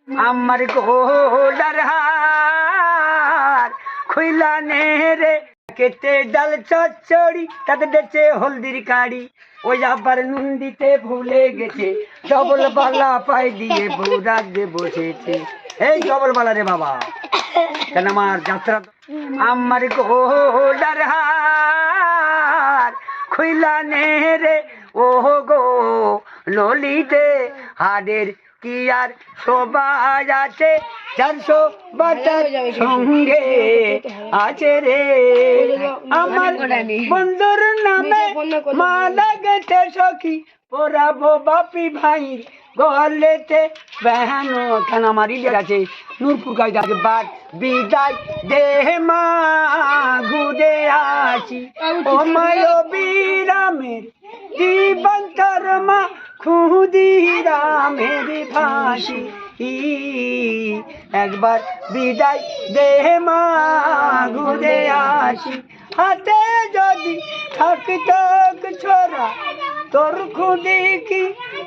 আমার গোলার হার খুইলা নে রে কেটে ডাল চচ্চড়ি তাতে দেছে হলদির কাড়ি ওই আবার নুন দিতে ভুলে গেছে ডবল বালা পাই দিয়ে বউ রাজ্যে বসেছে। এই ডবল বালা রে বাবা কেন আমার যাত্রা আমার গোলার হার খুইলা নে রে ও গো ললিতে হাড়ের কি আর সবাই আছে 400 বাটার সঙ্গে আছে রে আমার বন্ধুর নামে মালা গেছে সখী পরাবো বাপি ভাই গলেতে বেহানো কেন আমার ইয়ে আছে নূরপুর গাছ আছে বাদ বিদায় দেহ মা ঘুরে আসি ও মায় বিরামের জীবন্তর মা ক্ষুদিরামের ভাসি একবার বিদায় দেহ মা ঘুরে আসি হাতে যদি থাকত ছোরা তোর খুদি কি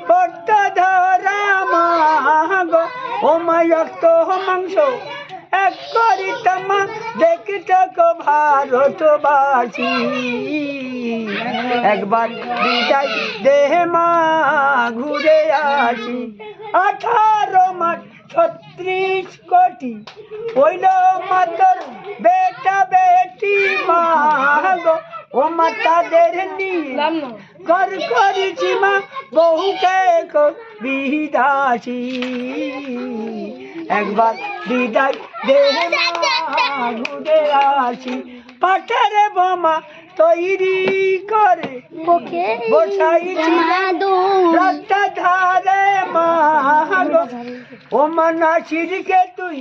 পড়তা ধরা মাগ ও মায়ক্ত মাংস এক করিতামা দেখতে কো ভারতবাসী একবার বিদায় দেহ মা ঘুরে আসি 18 মাস 36 কোটি হইল মাতর বেটা বেটি মাগ ও মা তাদের নিলাম কর করেছি মা বহুকে বিদাসী একবার বিদায় দেহ মা ঘুরে আসি পাঠারে বোমা তৈরি করে বসাইছি রাস্তা ধারে মা ও মা নাসিরকে তুই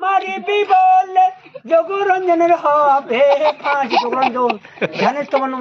মারিবি বলে যোগরঞ্জনের হবে ফাঁসি যোগরঞ্জন জানিস তোমার